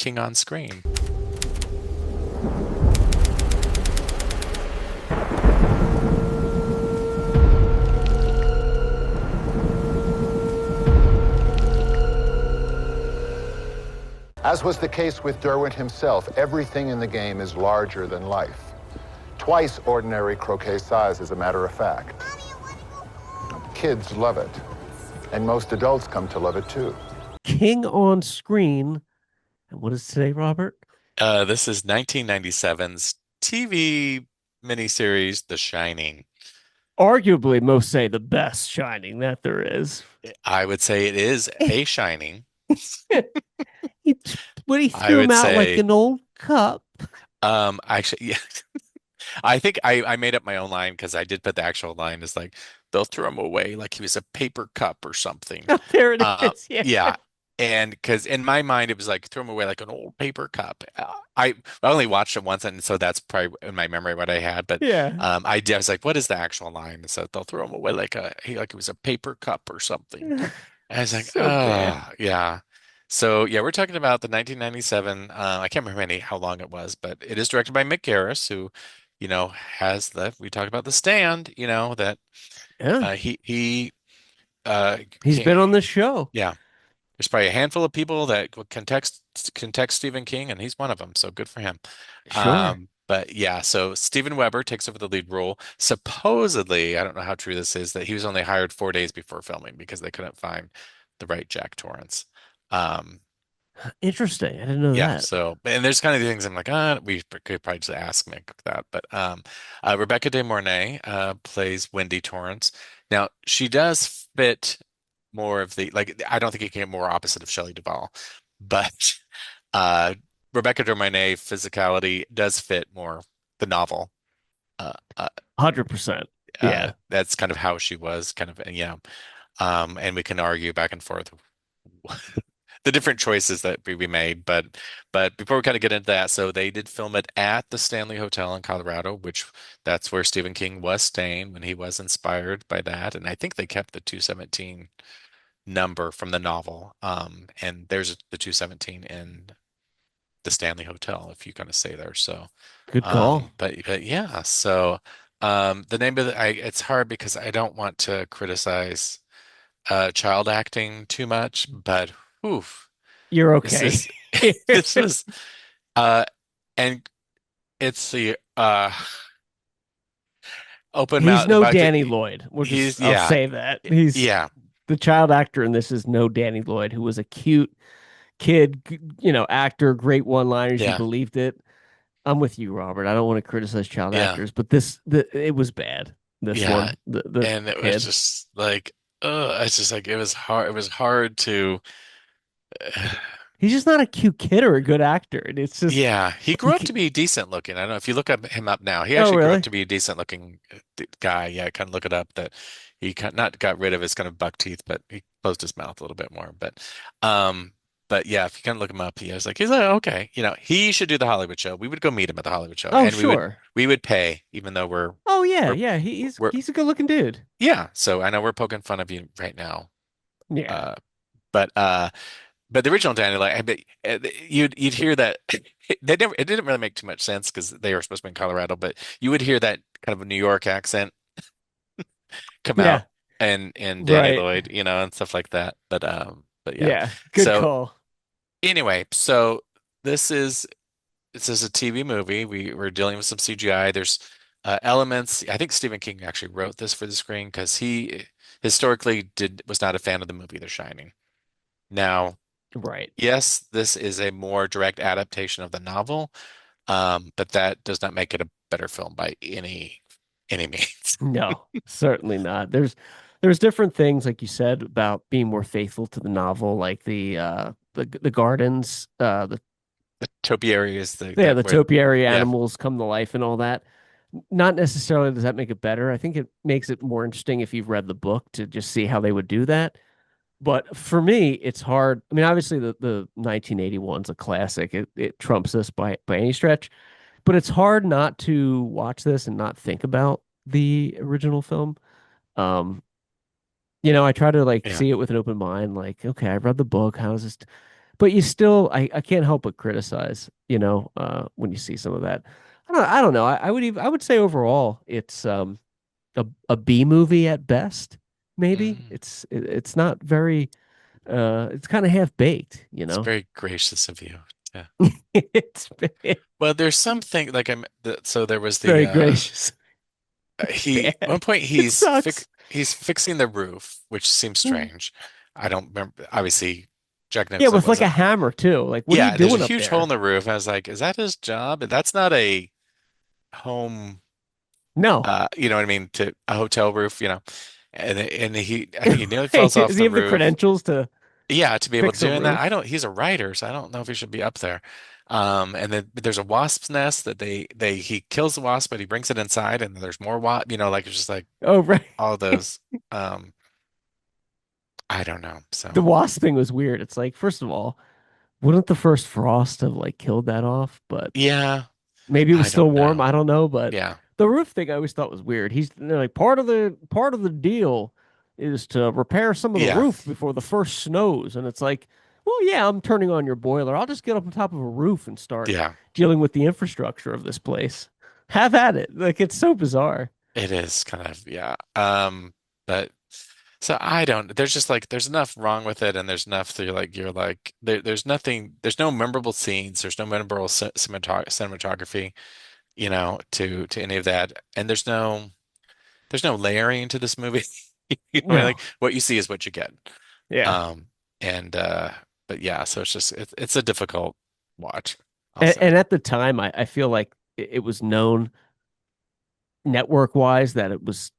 King on screen. As was the case with Derwent himself, everything in the game is larger than life. Twice ordinary croquet size, as a matter of fact. Kids love it, and most adults come to love it too. King on screen. And what is today, Robert? This is 1997's TV miniseries, The Shining. Arguably, most say the best Shining that there is. I would say it is a Shining. When he I threw him would out like say, an old cup. actually, yeah. I think I made up my own line because I did put the actual line is like they'll throw him away like he was a paper cup or something. Oh, there it is. Yeah. Yeah. And because in my mind it was like throw him away like an old paper cup. I only watched it once, and so that's probably in my memory what I had. But Yeah. I was like, what is the actual line? And so they'll throw him away like it was a paper cup or something. And I was like, So bad. oh yeah. So yeah, we're talking about the 1997. I can't remember how long it was, but it is directed by Mick Garris, who, has we talked about The Stand, that Yeah. he He's can't, been on this show. yeah. There's probably a handful of people that can text Stephen King, and he's one of them. So good for him. Sure. But yeah, so Steven Weber takes over the lead role. Supposedly, I don't know how true this is, that he was only hired 4 days before filming because they couldn't find the right Jack Torrance. Um, Interesting. I didn't know yeah, that. so and there's kind of the things I'm like, we could probably just ask Mick that. But Rebecca De Mornay plays Wendy Torrance. Now she does fit more of the like. I don't think you can get more opposite of Shelley Duvall, but uh, Rebecca De Mornay physicality does fit more the novel. Uh, uh, 100%. Yeah. that's kind of how she was, kind of, and yeah. And we can argue back and forth the different choices that we made. But before we kind of get into that, so they did film it at the Stanley Hotel in Colorado, which that's where Stephen King was staying when he was inspired by that. And I think they kept the 217 number from the novel. And there's the 217 in the Stanley Hotel, if you kind of say there. So, Good call. but yeah, so the name of it's hard because I don't want to criticize child acting too much, but oof, You're this okay. is this was uh and it's the open He's mouth no about Danny Lloyd. he's I'll yeah, say that. He's yeah, the child actor, and this is no Danny Lloyd, who was a cute kid, actor, great one-liners. You yeah, believed it. I'm with you, Robert. I don't want to criticize child yeah, actors, but it was bad. This yeah. one, the And it was kid. just like it's just like it was hard to He's just not a cute kid or a good actor. And it's just yeah, he grew up to be decent looking. I don't know if you look up him up now. He oh, actually grew up really? to be a decent looking guy. Yeah, kind of look it up that he not got rid of his kind of buck teeth, but he closed his mouth a little bit more. Um, but yeah, if you kind of look him up, he's like, okay, he should do the Hollywood show. We would go meet him at the Hollywood show, Oh, and sure. we would pay, even though Oh, yeah, we're yeah. He's we're he's a good-looking dude. yeah. So I know we're poking fun of you right now, Yeah. uh, but the original Danny, like, I bet you'd hear that it didn't really make too much sense because they were supposed to be in Colorado, but you would hear that kind of a New York accent come out Yeah. and Danny Right. Lloyd, and stuff like that. But yeah. Yeah. Good So call. anyway, this is a TV movie. We're dealing with some CGI. There's elements. I think Stephen King actually wrote this for the screen because he historically was not a fan of the movie The Shining. Now, Right. yes, this is a more direct adaptation of the novel, but that does not make it a better film by any means. No, certainly not. There's different things, like you said, about being more faithful to the novel, like the gardens, The topiary is the where topiary yeah, animals come to life and all that. Not necessarily does that make it better. I think it makes it more interesting if you've read the book to just see how they would do that. But for me, it's hard. I mean, obviously the 1981's a classic. It trumps this by any stretch. But it's hard not to watch this and not think about the original film. I try to like yeah, see it with an open mind, like, okay, I read the book. How is this? but you still, I can't help but criticize, when you see some of that. I don't know. I would say overall it's a B movie at best, maybe. Mm, It's not very it's kind of half baked, you it's know. very gracious of you. Yeah. It's Well, there's something like so there was the very gracious. It's he bad. one point It sucks. he's fixing the roof, which seems strange. I don't remember. Obviously, Jack Yeah, Nicholson with like a wasn't. hammer too. Like, what are you Yeah, there's a doing up huge hole in there? the roof. I was like, is that his job? That's not a home, No. you know what I mean, to a hotel roof, And I think he nearly Hey, falls off does he the have the roof. credentials to Yeah, to be able to fix a do that. roof? He's a writer, so I don't know if he should be up there. And then there's a wasp's nest that he kills the wasp, but he brings it inside, and there's more wasp, like it's just like Oh, right. all those. Um, I don't know. The So wasp thing was weird. It's like, first of all, wouldn't the first frost have like killed that off? But yeah, maybe it was I still don't warm. know. I don't know. But Yeah, the roof thing I always thought was weird. They're like part of the deal is to repair some of the yeah, roof before the first snows. And it's like, well, yeah, I'm turning on your boiler. I'll just get up on top of a roof and start yeah. dealing with the infrastructure of this place. Have at it. Like it's so bizarre. It is kind of yeah. But so I don't. There's just like there's enough wrong with it, and there's enough that you're like there's nothing. There's no memorable scenes. There's no memorable cinematography, to any of that, and there's no layering to this movie. I mean, like No. what you see is what you get. Yeah. Um, and but yeah, so it's a difficult watch, I'll And say. at the time, I feel like it was known network wise that it was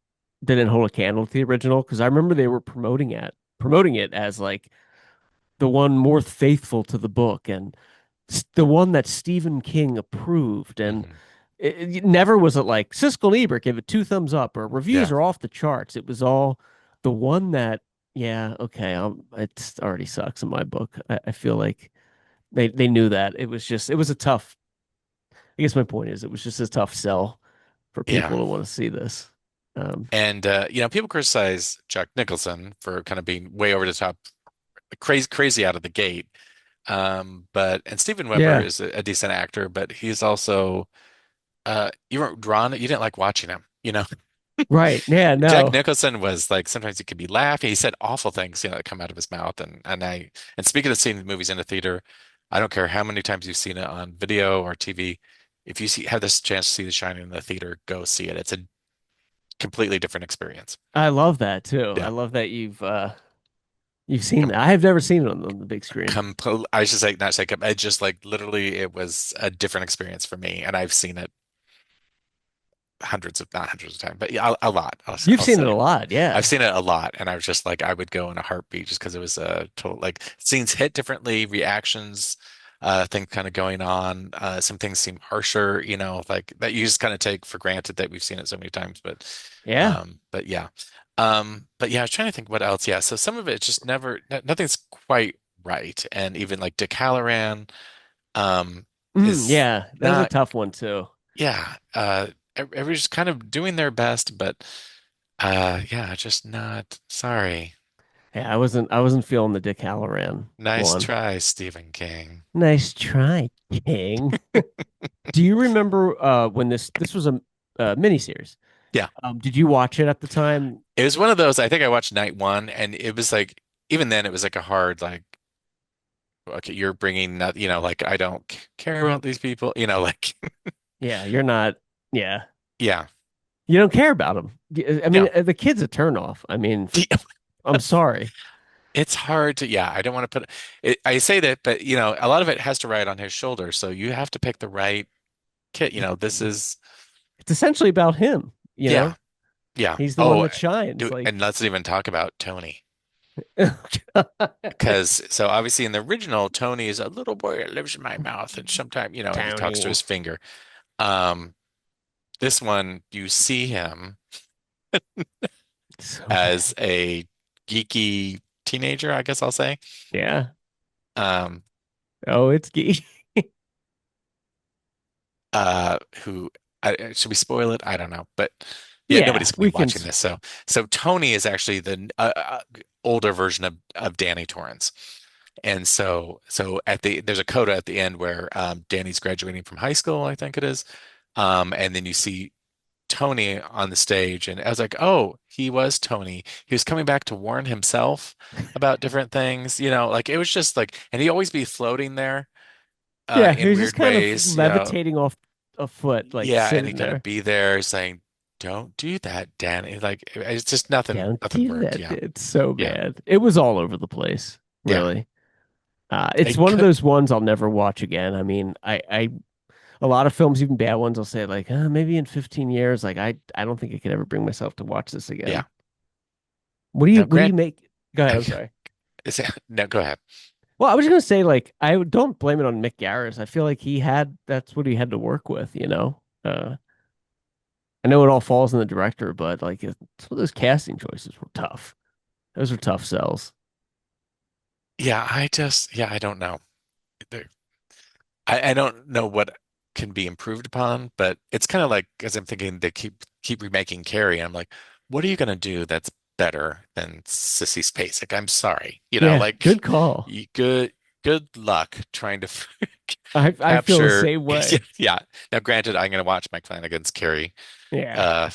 didn't hold a candle to the original because I remember they were promoting it as like the one more faithful to the book and the one that Stephen King approved. And Hmm. it never was it like Siskel and Ebert gave it two thumbs up or reviews Yeah, are off the charts. It was all the one that, yeah, okay, it already sucks in my book. I feel like they knew that. It was a tough, I guess my point is it was just a tough sell for yeah. people to want to see this. Um, And people criticize Jack Nicholson for kind of being way over the top, crazy out of the gate. And Steven Weber yeah, is a decent actor, but he's also you weren't drawn, you didn't like watching him, right. Yeah, Jack no. Nicholson was like sometimes he could be laughing. He said awful things, that come out of his mouth. And speaking of seeing movies in the theater, I don't care how many times you've seen it on video or TV. If you have this chance to see The Shining in the theater, go see it. It's a completely different experience. I love that too. I Yeah. love that you've seen that. I have never seen it on the big screen. I should say not say it just like literally it was a different experience for me, and I've seen it hundreds of not hundreds of times, but yeah, a lot. You've I'll seen it say a lot, I've yeah. seen it a lot, and I was just like I would go in a heartbeat just because it was a total like scenes hit differently, reactions, things kind of going on. Some things seem harsher, like that you just kind of take for granted that we've seen it so many times, Yeah. but yeah. But yeah, I was trying to think what else. Yeah, so some of it just never, nothing's quite right. And even like Dick Halloran, is Yeah, that was a not, tough one too. yeah, everybody's kind of doing their best, but yeah, just not, sorry. Yeah, I wasn't feeling the Dick Halloran Nice one. try, Stephen King. Nice try, King. Do you remember when this was a miniseries? Yeah, Did you watch it at the time? it was one of those, I think I watched night one, and it was like, even then, it was like a hard, like, okay, you're bringing that, like, I don't care about these people, like, Yeah, you're not. Yeah, yeah, you don't care about them. I mean, yeah. the kid's a turnoff. I mean, I'm sorry. It's hard to, yeah, I don't want to put it, I say that, but a lot of it has to ride on his shoulders. So you have to pick the right kid. This is, It's essentially about him. yeah, yeah. He's the one Oh, that shines. do, and Like, let's not even talk about Tony. Because so obviously in the original, Tony is a little boy that lives in my mouth, and sometimes, he talks to Tony. his finger. Um, this one, you see him So as bad. a geeky teenager, I guess I'll say. Yeah. Um, Oh, it's geek. who should we spoil it? I don't know, but yeah, Yeah, nobody's gonna we be can. watching this. So Tony is actually the older version of Danny Torrance, And so at there's a coda at the end where Danny's graduating from high school, I think it is. And then you see Tony on the stage, and I was like, oh, he was Tony. He was coming back to warn himself about different things, like it was just like, and he'd always be floating there Yeah, he in was just weird kind of ways, levitating off a foot, like yeah, and he sitting kind there. of be there saying, "Don't do that, Danny." Like it's just Don't nothing do worked. that. Yeah, It's so yeah, bad. It was all over the place, yeah. really. It's I one of could, those ones I'll never watch again. I mean, a lot of films, even bad ones, I'll say like, maybe in 15 years, like I don't think I could ever bring myself to watch this yeah. again. Now, What do you Grant, make? Go ahead. I'm sorry. no, go ahead. Well, I was just gonna say like I don't blame it on Mick Garris. I feel like that's what he had to work with, you know. I know it all falls on the director, but like those casting choices were tough. Those were tough sells. Yeah, I don't know. There- I don't know what can be improved upon, but it's kind of like as I'm thinking they keep remaking Carrie, and I'm like, what are you gonna do that's better than Sissy Spacek? I'm sorry, Yeah, good like call. good luck trying to I feel the capture. same Yeah, way. yeah. Now, granted, I'm gonna watch Mike Flanagan's Carrie Yeah. uh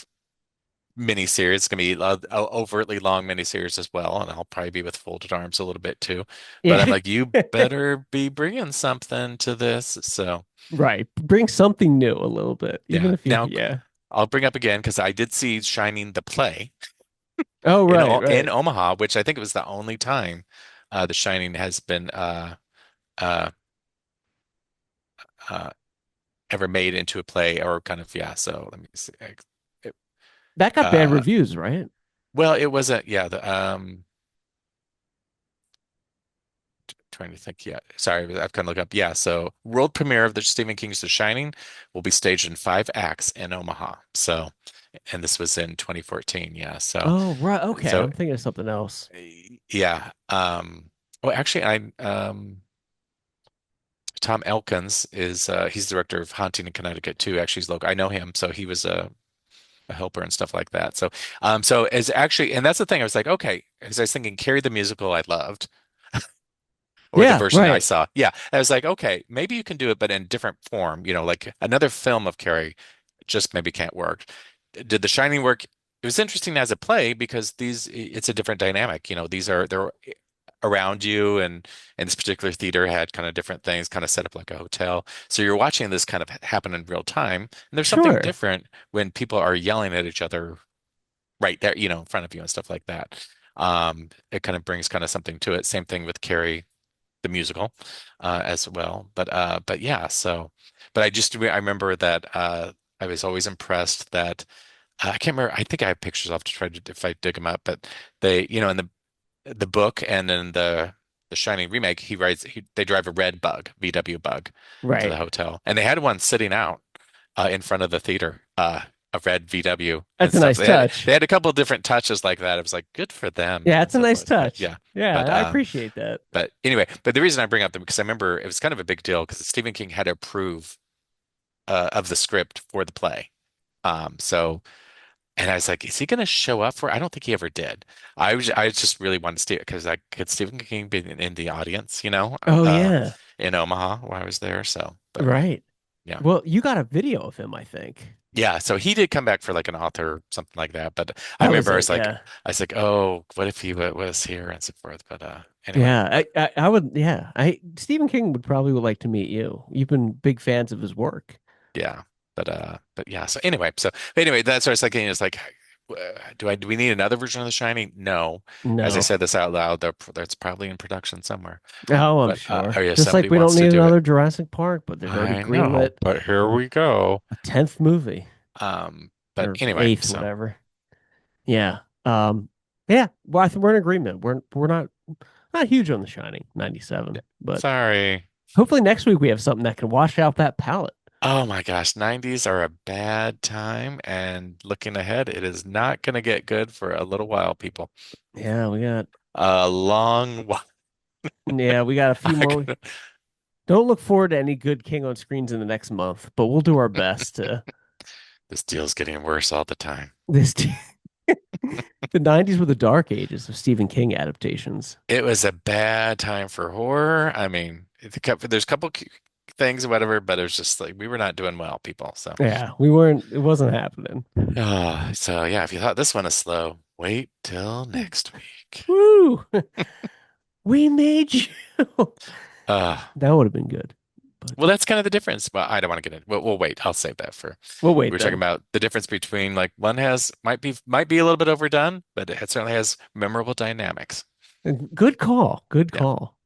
miniseries. It's gonna be a overtly long miniseries as well, and I'll probably be with folded arms a little bit too. But I'm Yeah. like, you better be bringing something to this. So. Right. Bring something new a little bit, even Yeah. if you, Now yeah. I'll bring up again because I did see Shining the play Oh, right, in right. Omaha, which I think it was the only time The Shining has been uh, uh, ever made into a play or kind of, yeah. So let me see. It- That got bad Uh, reviews, right? well, it wasn't. Yeah. Trying to think. Yeah. Sorry, I've kind of looked up. Yeah. So world premiere of the Stephen King's The Shining will be staged in 5 acts in Omaha. So, and this was in 2014. Yeah. So. Oh, right. Okay. So I'm thinking of something else. Yeah. Well, actually, Tom Elkins is he's the director of Haunting in Connecticut too. Actually, he's local. I know him, so he was a helper and stuff like that. So as actually, and that's the thing. I was like, okay, because I was thinking Carrie the musical, I loved, or the Yeah, version I right. saw. Yeah, I was like, okay, maybe you can do it, but in different form. Like another film of Carrie, just maybe can't work. Did The Shining work? It was interesting as a play because it's a different dynamic. They're around you, and this particular theater had kind of different things kind of set up like a hotel, so you're watching this kind of happen in real time, and there's something Sure. different when people are yelling at each other right there, in front of you and stuff like that. It kind of brings kind of something to it. Same thing with Carrie the musical as well, but yeah, but I remember that I was always impressed that I can't remember. I think I have pictures. I'll have to try to if I dig them up. But they, in the book and in the Shining remake, they drive a red VW bug to the Right. hotel, and they had one sitting out in front of the theater, a red VW and That's a stuff. nice So they touch. had a couple of different touches like that. It was like good for them Yeah, and it's a stuff nice like that. touch. Yeah, Yeah, but I appreciate that. but anyway, but the reason I bring up them because I remember it was kind of a big deal because Stephen King had to approve of the script for the play. So. And I was like, is he going to show up for it? I don't think he ever did. I just really wanted to see it because I could Stephen King be in the audience, Oh, yeah. in Omaha while I was there. So, but Right. yeah, Well, you got a video of him, I think. yeah. So he did come back for like an author or something like that. But I That was remember it. Yeah. I was like, oh, what if he was here and so forth. But anyway, Yeah. I would, yeah. Stephen King would probably would like to meet you. You've been big fans of his work. yeah. But yeah. So anyway, that's what I was thinking. Is like, do we need another version of The Shining? No. As I No. said this out loud, that's probably in production somewhere. Oh, I'm But sure. if Just like somebody we don't wants to need do it, another Jurassic Park, but they've already I know. greenlit But here a, we go. a 10th movie But or anyway, eighth, so whatever. Yeah. Yeah. Well, I think we're in agreement. We're not huge on The Shining, 97, but sorry. hopefully next week we have something that can wash out that palette. Oh my gosh, 90s are a bad time, and looking ahead, it is not going to get good for a little while, people. Yeah, we got A long while. we got a few more. Don't look forward to any good King on screens in the next month, but we'll do our best to This deal's getting worse all the time. this. The 90s were the dark ages of Stephen King adaptations. It was a bad time for horror. I mean, there's a couple things or whatever, but it was just like we were not doing well, people. So, Yeah, we weren't, it wasn't happening. so yeah, if you thought this one is slow, wait till next week. Woo! We made you. Uh, That would have been good. But well, that's kind of the difference. Well, I don't want to get in. We'll wait. I'll save that for. we'll We wait were talking then. about the difference between like one has might be a little bit overdone, but it certainly has memorable dynamics. Good call. Good Yeah. call.